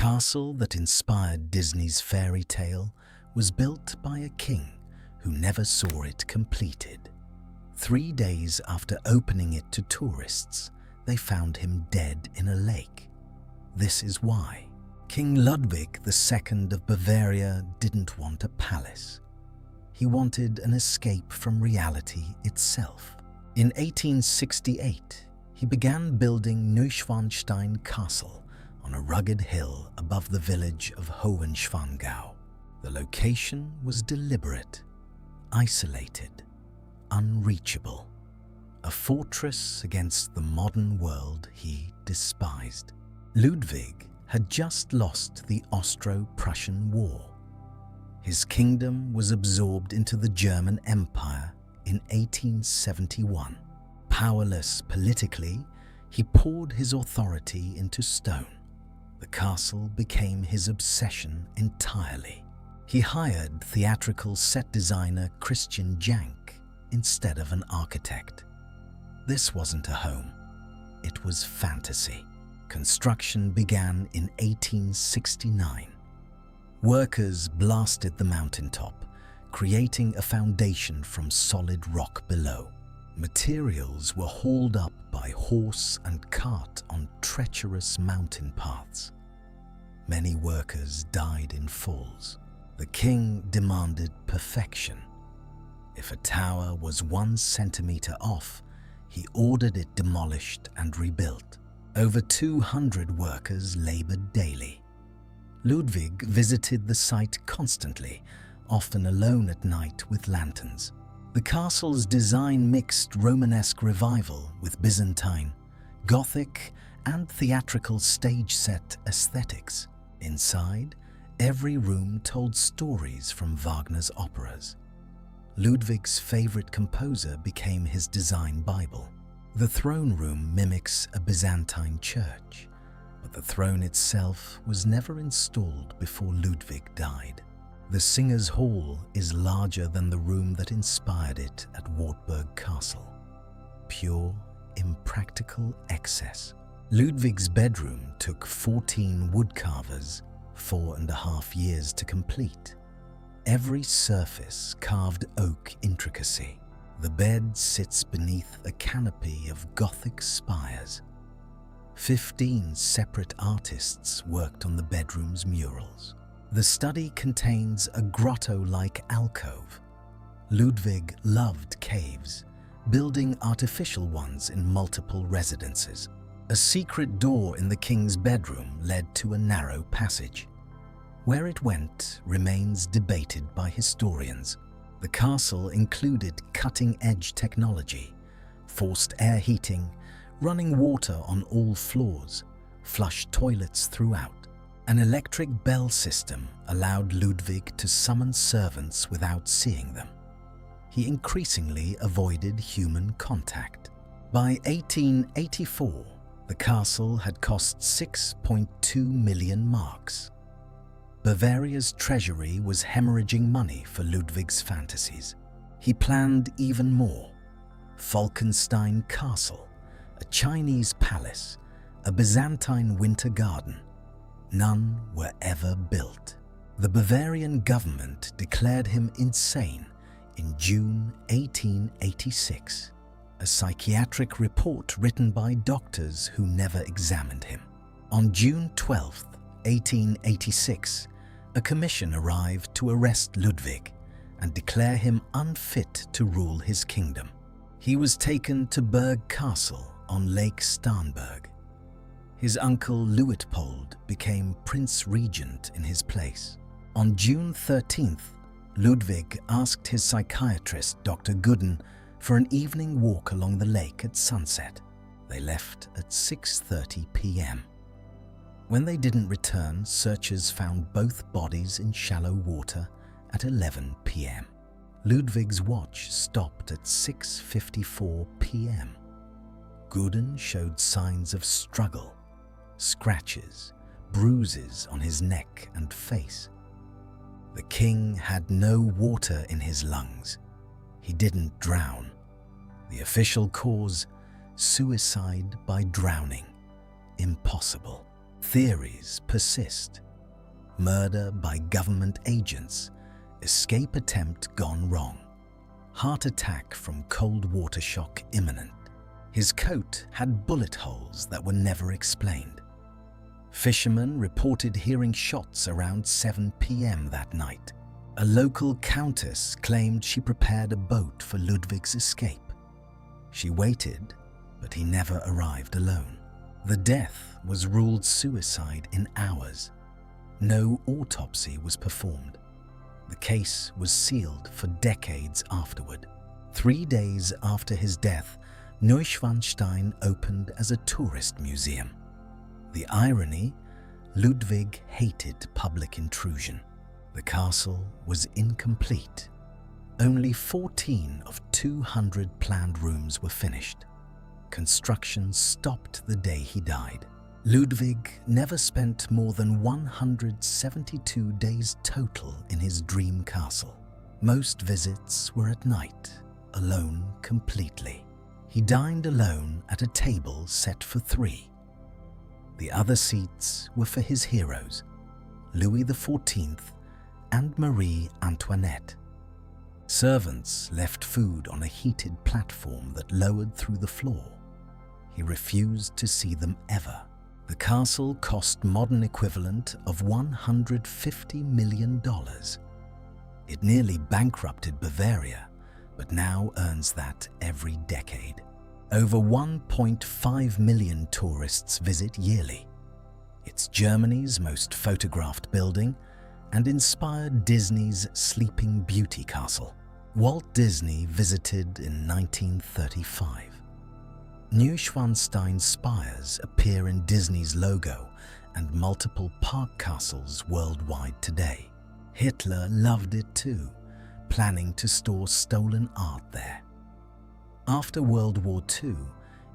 castle that inspired Disney's fairy tale was built by a king who never saw it completed. 3 days after opening it to tourists, they found him dead in a lake. This is why King Ludwig II of Bavaria didn't want a palace. He wanted an escape from reality itself. In 1868, he began building Neuschwanstein Castle on a rugged hill above the village of Hohenschwangau. The location was deliberate, isolated, unreachable, a fortress against the modern world he despised. Ludwig had just lost the Austro-Prussian War. His kingdom was absorbed into the German Empire in 1871. Powerless politically, he poured his authority into stone. The castle became his obsession entirely. He hired theatrical set designer Christian Jank instead of an architect. This wasn't a home, it was fantasy. Construction began in 1869. Workers blasted the mountaintop, creating a foundation from solid rock below. Materials were hauled up by horse and cart on treacherous mountain paths. Many workers died in falls. The king demanded perfection. If a tower was 1 centimeter off, he ordered it demolished and rebuilt. Over 200 workers labored daily. Ludwig visited the site constantly, often alone at night with lanterns. The castle's design mixed Romanesque revival with Byzantine, Gothic, and theatrical stage set aesthetics. Inside, every room told stories from Wagner's operas. Ludwig's favorite composer became his design Bible. The throne room mimics a Byzantine church, but the throne itself was never installed before Ludwig died. The Singers' Hall is larger than the room that inspired it at Wartburg Castle. Pure, impractical excess. Ludwig's bedroom took 14 woodcarvers 4.5 years to complete. Every surface carved oak intricacy. The bed sits beneath a canopy of Gothic spires. 15 separate artists worked on the bedroom's murals. The study contains a grotto-like alcove. Ludwig loved caves, building artificial ones in multiple residences. A secret door in the king's bedroom led to a narrow passage. Where it went remains debated by historians. The castle included cutting-edge technology, forced air heating, running water on all floors, flush toilets throughout. An electric bell system allowed Ludwig to summon servants without seeing them. He increasingly avoided human contact. By 1884, the castle had cost 6.2 million marks. Bavaria's treasury was hemorrhaging money for Ludwig's fantasies. He planned even more. Falkenstein Castle, a Chinese palace, a Byzantine winter garden. None were ever built. The Bavarian government declared him insane in June 1886. A psychiatric report written by doctors who never examined him. On June 12, 1886, a commission arrived to arrest Ludwig and declare him unfit to rule his kingdom. He was taken to Berg Castle on Lake Starnberg. His uncle Luitpold became Prince Regent in his place. On June 13th, Ludwig asked his psychiatrist, Dr. Gooden, for an evening walk along the lake at sunset. They left at 6:30 p.m. When they didn't return, searchers found both bodies in shallow water at 11 p.m. Ludwig's watch stopped at 6:54 p.m. Gooden showed signs of struggle, scratches, bruises on his neck and face. The king had no water in his lungs. He didn't drown. The official cause, suicide by drowning. Impossible. Theories persist. Murder by government agents, escape attempt gone wrong, heart attack from cold water shock imminent. His coat had bullet holes that were never explained. Fishermen reported hearing shots around 7 p.m. that night. A local countess claimed she prepared a boat for Ludwig's escape. She waited, but he never arrived alone. The death was ruled suicide in hours. No autopsy was performed. The case was sealed for decades afterward. 3 days after his death, Neuschwanstein opened as a tourist museum. The irony, Ludwig hated public intrusion. The castle was incomplete. Only 14 of 200 planned rooms were finished. Construction stopped the day he died. Ludwig never spent more than 172 days total in his dream castle. Most visits were at night, alone completely. He dined alone at a table set for 3. The other seats were for his heroes, Louis XIV and Marie Antoinette. Servants left food on a heated platform that lowered through the floor. He refused to see them ever. The castle cost modern equivalent of $150 million. It nearly bankrupted Bavaria, but now earns that every decade. Over 1.5 million tourists visit yearly. It's Germany's most photographed building and inspired Disney's Sleeping Beauty castle. Walt Disney visited in 1935. Neuschwanstein spires appear in Disney's logo and multiple park castles worldwide today. Hitler loved it too, planning to store stolen art there. After World War II,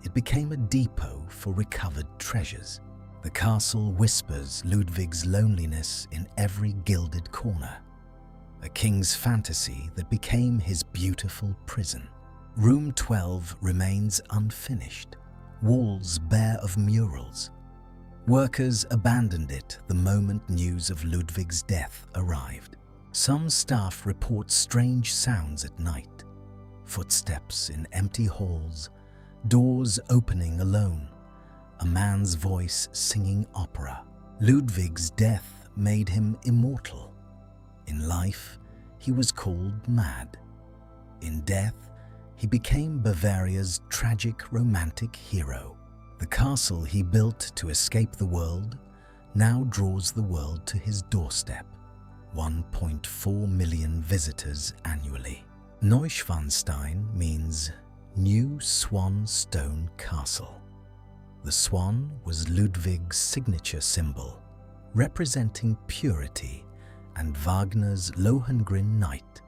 it became a depot for recovered treasures. The castle whispers Ludwig's loneliness in every gilded corner, a king's fantasy that became his beautiful prison. Room 12 remains unfinished, walls bare of murals. Workers abandoned it the moment news of Ludwig's death arrived. Some staff report strange sounds at night, footsteps in empty halls, doors opening alone, a man's voice singing opera. Ludwig's death made him immortal. In life, he was called mad. In death, he became Bavaria's tragic romantic hero. The castle he built to escape the world now draws the world to his doorstep. 1.4 million visitors annually. Neuschwanstein means New Swan Stone Castle. The swan was Ludwig's signature symbol, representing purity and Wagner's Lohengrin Night,